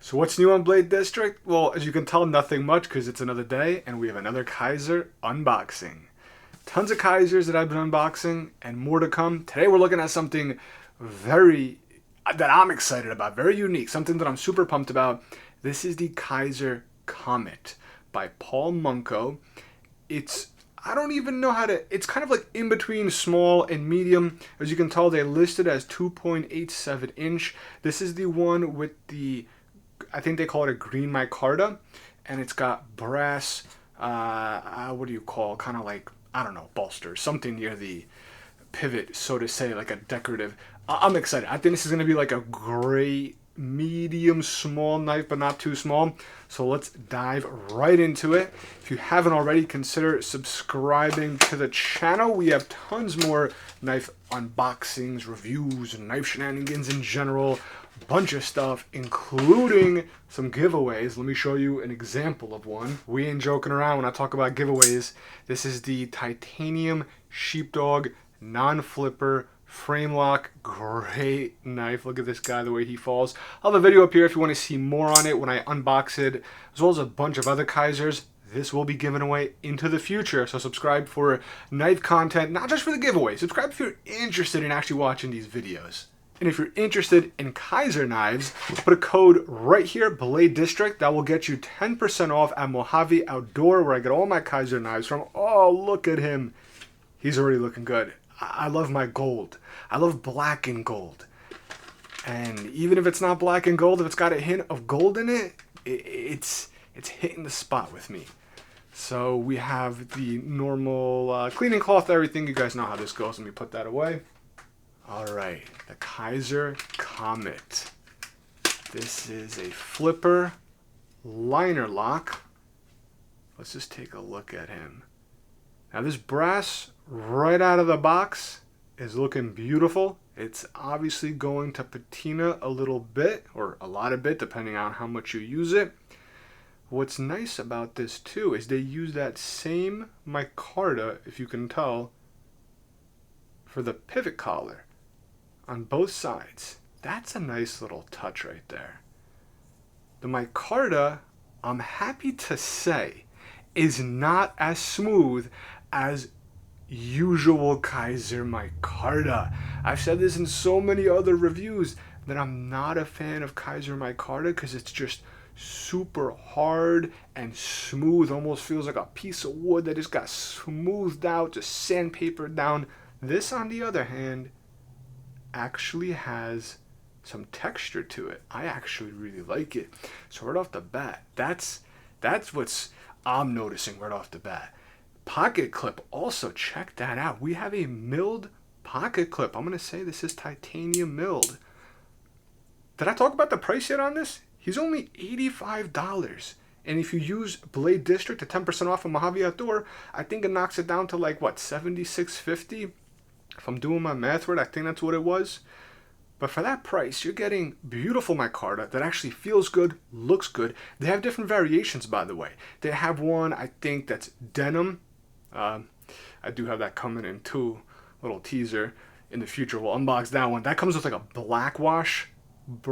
So what's new on Blade District? Well, as you can tell, nothing much because it's another day and we have another Kizer unboxing. Tons of Kizers that I've been unboxing and more to come. Today we're looking at something very that I'm excited about, very unique, something that I'm super pumped about. This is the Kizer Comet by Paul Munko. I don't even know how to, it's kind of like in between small and medium. As you can tell, they listed as 2.87 inch. This is the one with the, I think they call it a green micarta, and it's got brass, what do you call, kind of like, I don't know, bolsters, something near the pivot, so to say, like a decorative. I'm excited. I think this is going to be like a great medium small knife, but not too small. So let's dive right into it. If you haven't already, consider subscribing to the channel. We have tons more knife unboxings, reviews, and knife shenanigans in general. A bunch of stuff, including some giveaways. Let me show you an example of one. We ain't joking around when I talk about giveaways. This is the titanium sheepdog non-flipper frame lock. Great knife. Look at this guy, the way he falls. I'll have a video up here if you want to see more on it when I unbox it, as well as a bunch of other Kizers. This will be given away into the future, so subscribe for knife content, not just for the giveaway. Subscribe if you're interested in actually watching these videos. And if you're interested in Kizer knives, put a code right here, Blade District. That will get you 10% off at Mojave Outdoor, where I get all my Kizer knives from. Oh, look at him. He's already looking good. I love my gold. I love black and gold. And even if it's not black and gold, if it's got a hint of gold in it, it's hitting the spot with me. So we have the normal cleaning cloth, everything. You guys know how this goes. Let me put that away. All right, the Kizer Comet. This is a flipper liner lock. Let's just take a look at him. Now this brass right out of the box is looking beautiful. It's obviously going to patina a little bit, or a lot of bit, depending on how much you use it. What's nice about this too is they use that same micarta, if you can tell, for the pivot collar on both sides. That's a nice little touch right there. The micarta, I'm happy to say, is not as smooth as usual Kizer micarta. I've said this in so many other reviews that I'm not a fan of Kizer micarta because it's just super hard and smooth. Almost feels like a piece of wood that just got smoothed out, just sandpapered down. This, on the other hand, actually has some texture to it. I actually really like it. So right off the bat, that's what's I'm noticing right off the bat. Pocket clip, also check that out. We have a milled pocket clip. I'm going to say this is titanium milled. Did I talk about the price yet on this? He's only $85. And if you use Blade District at 10% off of Mojave Outdoor, I think it knocks it down to like, what, $76.50? If I'm doing my math right, I think that's what it was. But for that price, you're getting beautiful micarta that actually feels good, looks good. They have different variations, by the way. They have one, I think, that's denim. I do have that coming in too. Little teaser. In the future, we'll unbox that one. That comes with like a black wash, what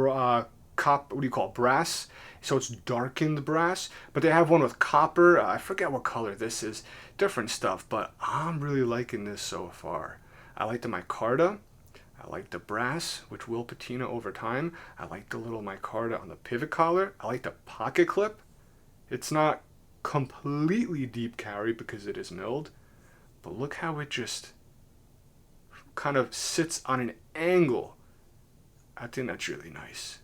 do you call it? Brass. So it's darkened brass. But they have one with copper. I forget what color this is. Different stuff. But I'm really liking this so far. I like the micarta. I like the brass, which will patina over time. I like the little micarta on the pivot collar. I like the pocket clip. It's not completely deep carry because it is milled, but look how it just kind of sits on an angle. I think that's really nice.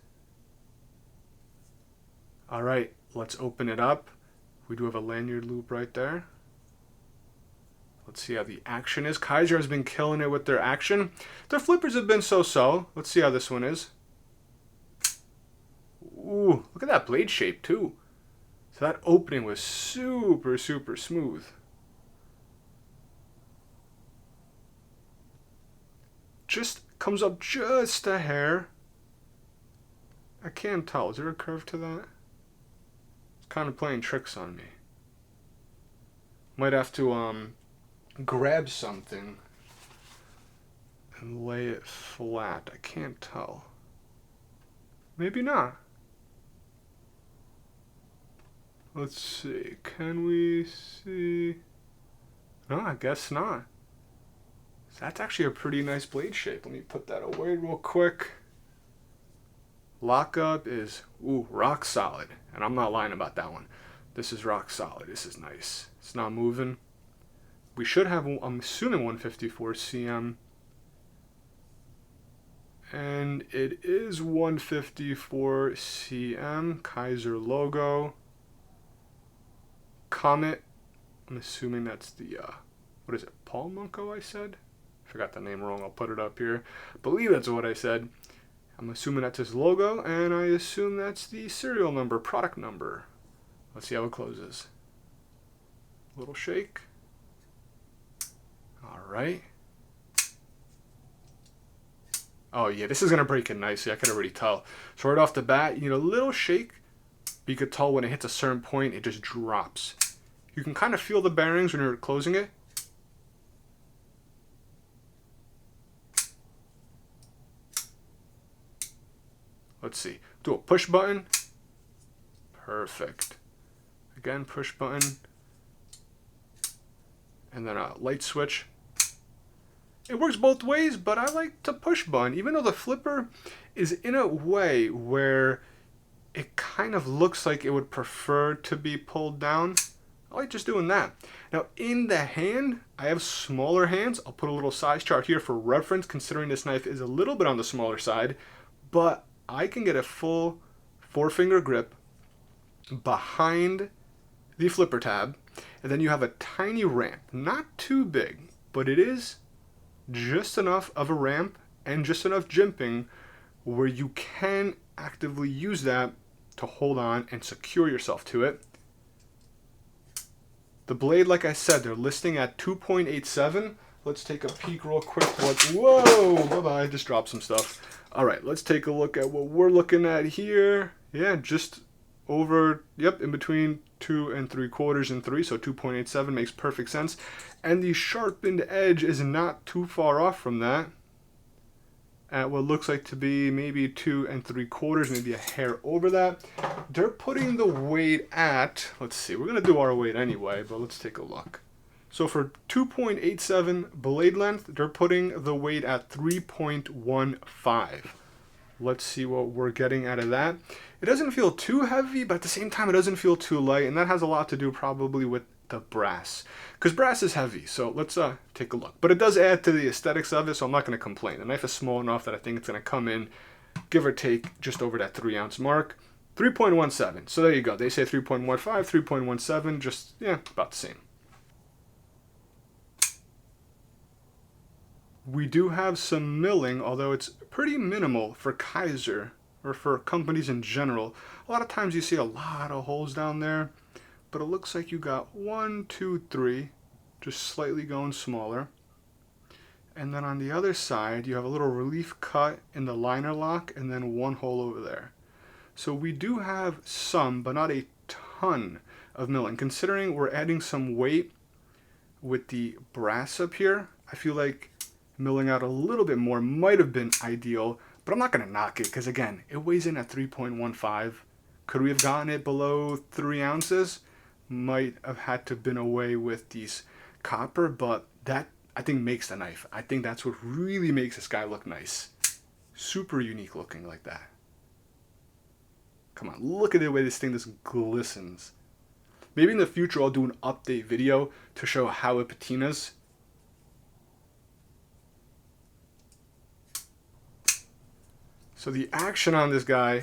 All right, let's open it up. We do have a lanyard loop right there. Let's see how the action is. Kizer has been killing it with their action. Their flippers have been so-so. Let's see how this one is. Ooh, look at that blade shape too. So that opening was super, super smooth. Just comes up just a hair. I can't tell. Is there a curve to that? It's kind of playing tricks on me. Might have to grab something and lay it flat. I can't tell. Maybe not. Let's see. Can we see? No, I guess not. So that's actually a pretty nice blade shape. Let me put that away real quick. Lockup is, ooh, rock solid. And I'm not lying about that one. This is rock solid. This is nice. It's not moving. We should have, I'm assuming 154 cm. And it is 154 cm. Kizer logo. Comet. I'm assuming that's the, what is it, Paul Munko I said? Forgot the name wrong. I'll put it up here. I believe that's what I said. I'm assuming that's his logo, and I assume that's the serial number, product number. Let's see how it closes. Little shake. All right. Oh yeah, this is gonna break it nicely. I can already tell. So right off the bat, you need a little shake. But you could tell when it hits a certain point, it just drops. You can kind of feel the bearings when you're closing it. Let's see. Do a push button. Perfect. Again, push button. And then a light switch. It works both ways, but I like to push button. Even though the flipper is in a way where it kind of looks like it would prefer to be pulled down, I like just doing that. Now in the hand, I have smaller hands. I'll put a little size chart here for reference, considering this knife is a little bit on the smaller side, but I can get a full 4-finger grip behind the flipper tab, and then you have a tiny ramp. Not too big, but it is just enough of a ramp and just enough jimping where you can actively use that to hold on and secure yourself to it. The blade, like I said, they're listing at 2.87. Let's take a peek real quick. Whoa, bye-bye, just dropped some stuff. All right, let's take a look at what we're looking at here. Yeah, just over, yep, in between 2 3/4 and 3, so 2.87 makes perfect sense. And the sharpened edge is not too far off from that, at what looks like to be maybe 2 3/4, maybe a hair over that. They're putting the weight at, let's see, we're gonna do our weight anyway, but let's take a look. So for 2.87 blade length, they're putting the weight at 3.15. Let's see what we're getting out of that. It doesn't feel too heavy, but at the same time, it doesn't feel too light, and that has a lot to do probably with the brass, because brass is heavy. So let's take a look. But it does add to the aesthetics of it, so I'm not going to complain. The knife is small enough that I think it's going to come in, give or take, just over that 3-ounce mark. 3.17. So there you go. They say 3.15, 3.17, just, yeah, about the same. We do have some milling, although it's pretty minimal for Kizer, or for companies in general. A lot of times you see a lot of holes down there, but it looks like you got 1, 2, 3, just slightly going smaller. And then on the other side, you have a little relief cut in the liner lock, and then 1 hole over there. So we do have some, but not a ton of milling. Considering we're adding some weight with the brass up here, I feel like milling out a little bit more might have been ideal, but I'm not going to knock it, because again, it weighs in at 3.15. Could we have gotten it below 3 ounces? Might have had to been away with these copper, but that, I think, makes the knife. I think that's what really makes this guy look nice. Super unique looking like that. Come on, look at the way this thing just glistens. Maybe in the future I'll do an update video to show how it patinas. So the action on this guy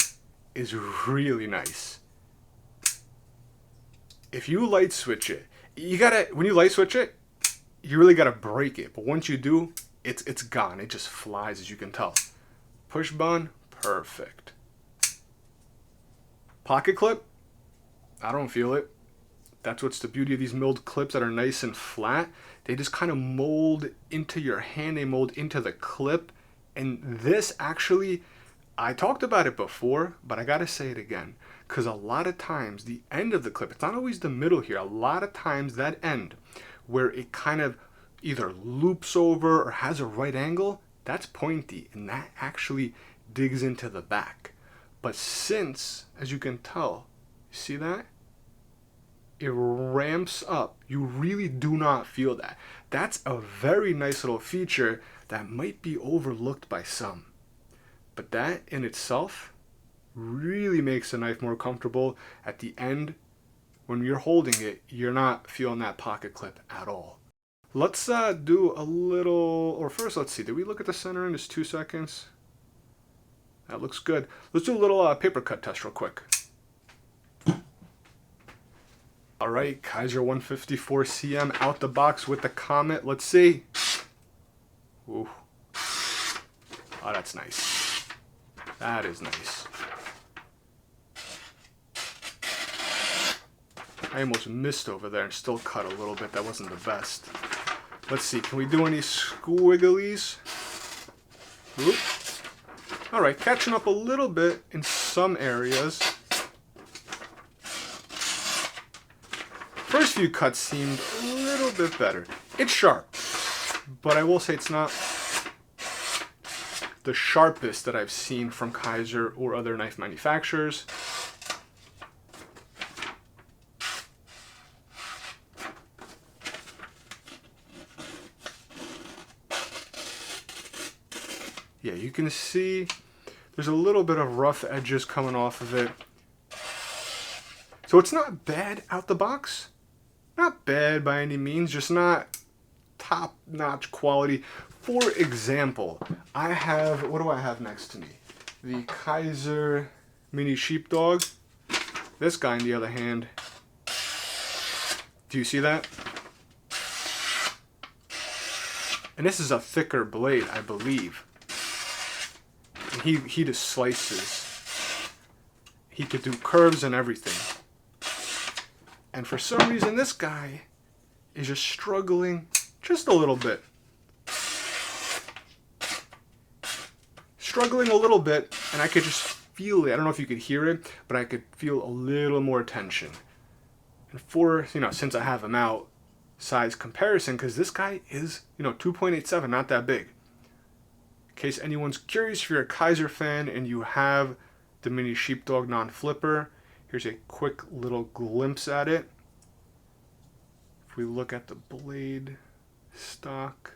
is really nice. If you light switch it, you gotta, when you light switch it, you really gotta break it. But once you do, it's gone. It just flies, as you can tell. Push button, perfect. Pocket clip, I don't feel it. That's what's the beauty of these milled clips that are nice and flat. They just kind of mold into your hand. They mold into the clip. And this actually, I talked about it before, but I gotta say it again, because a lot of times the end of the clip, it's not always the middle here, a lot of times that end where it kind of either loops over or has a right angle, that's pointy, and that actually digs into the back. But since, as you can tell, you see that? it ramps up. You really do not feel that. That's a very nice little feature that might be overlooked by some. But that in itself really makes the knife more comfortable. At the end, when you're holding it, you're not feeling that pocket clip at all. Let's do a little, or first let's see, did we look at the center in just 2 seconds? That looks good. Let's do a little paper cut test real quick. All right, Kizer 154 cm out the box with the Comet. Let's see. Ooh. Oh, that's nice. That is nice. I almost missed over there and still cut a little bit. That wasn't the best. Let's see, can we do any squigglies? Oop. All right, catching up a little bit in some areas. First few cuts seemed a little bit better. It's sharp, but I will say it's not the sharpest that I've seen from Kizer or other knife manufacturers. Yeah, you can see there's a little bit of rough edges coming off of it. So it's not bad out the box. Not bad by any means, just not top-notch quality. For example, I have, what do I have next to me? The Kizer Mini Sheepdog. This guy, on the other hand, do you see that? And this is a thicker blade, I believe. And he just slices. He could do curves and everything. And for some reason, this guy is just struggling just a little bit. Struggling a little bit, and I could just feel it. I don't know if you could hear it, but I could feel a little more tension. And for, since I have him out, size comparison, because this guy is, 2.87, not that big. In case anyone's curious, if you're a Kizer fan and you have the Mini Sheepdog non-flipper, here's a quick little glimpse at it. If we look at the blade stock,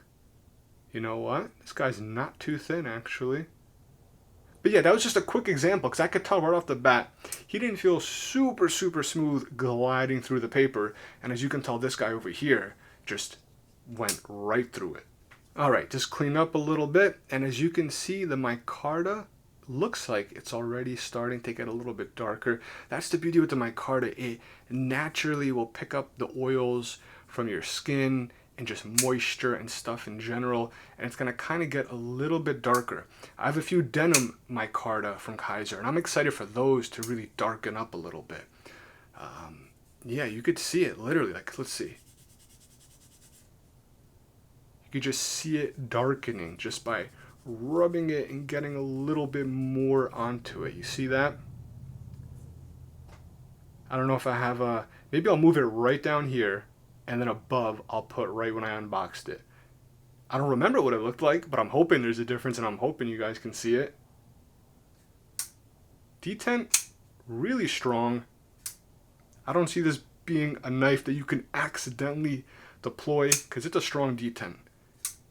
you know what? This guy's not too thin, actually. But yeah, that was just a quick example, because I could tell right off the bat, he didn't feel super, super smooth gliding through the paper. And as you can tell, this guy over here just went right through it. All right, just clean up a little bit. And as you can see, the Micarta looks like it's already starting to get a little bit darker. That's the beauty with the Micarta. It naturally will pick up the oils from your skin and just moisture and stuff in general, and it's gonna kind of get a little bit darker. I have a few Denim Micrata from Kizer, and I'm excited for those to really darken up a little bit. Yeah, you could see it literally, like, let's see. You could just see it darkening just by rubbing it and getting a little bit more onto it. You see that? I don't know if I have a, maybe I'll move it right down here, and then above I'll put right when I unboxed it. I don't remember what it looked like, but I'm hoping there's a difference, and I'm hoping you guys can see it. Detent, really strong. I don't see this being a knife that you can accidentally deploy, because it's a strong detent.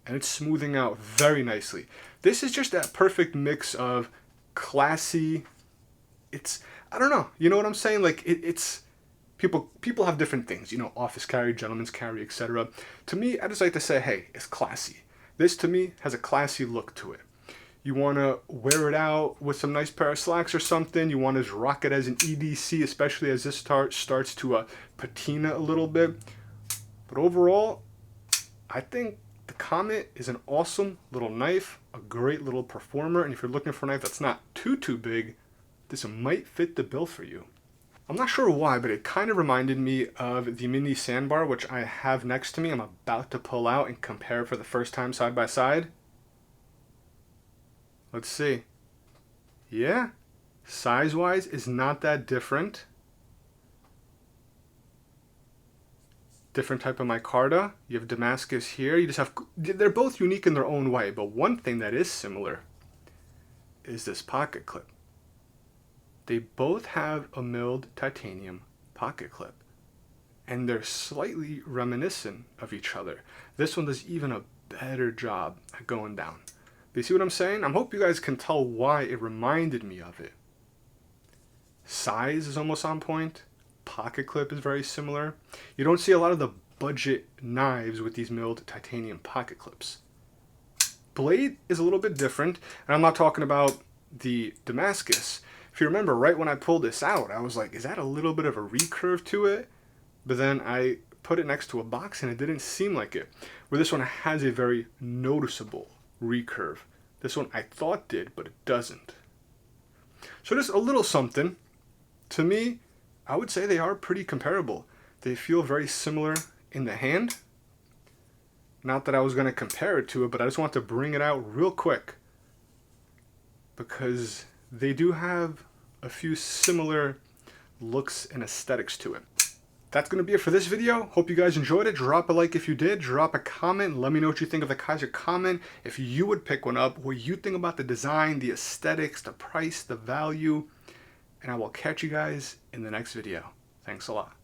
And it's smoothing out very nicely. This is just that perfect mix of classy. It's, I don't know, you know what I'm saying? Like, it's, people have different things, office carry, gentleman's carry, etc. To me, I just like to say, hey, it's classy. This, to me, has a classy look to it. You want to wear it out with some nice pair of slacks or something. You want to rock it as an EDC, especially as this starts to patina a little bit. But overall, I think the Comet is an awesome little knife, a great little performer, and if you're looking for a knife that's not too big, this might fit the bill for you. I'm not sure why, but it kind of reminded me of the mini sandbar, which I have next to me. I'm about to pull out and compare for the first time side by side. Let's see. Yeah, size-wise is not that different. Different type of micarta. You have Damascus here. You just have, they're both unique in their own way, but one thing that is similar is this pocket clip. They both have a milled titanium pocket clip. and they're slightly reminiscent of each other. This one does even a better job at going down. Do you see what I'm saying? I hope you guys can tell why it reminded me of it. Size is almost on point. Pocket clip is very similar. You don't see a lot of the budget knives with these milled titanium pocket clips. Blade is a little bit different, and I'm not talking about the Damascus. If you remember, right when I pulled this out, I was like, is that a little bit of a recurve to it? But then I put it next to a box and it didn't seem like it. Where this one has a very noticeable recurve. This one I thought did, but it doesn't. So just a little something. To me, I would say they are pretty comparable. They feel very similar in the hand. Not that I was going to compare it to it, but I just want to bring it out real quick. Because they do have a few similar looks and aesthetics to it. That's going to be it for this video. Hope you guys enjoyed it. Drop a like if you did. Drop a comment. Let me know what you think of the Kizer Comet. If you would pick one up, what you think about the design, the aesthetics, the price, the value. And I will catch you guys in the next video. Thanks a lot.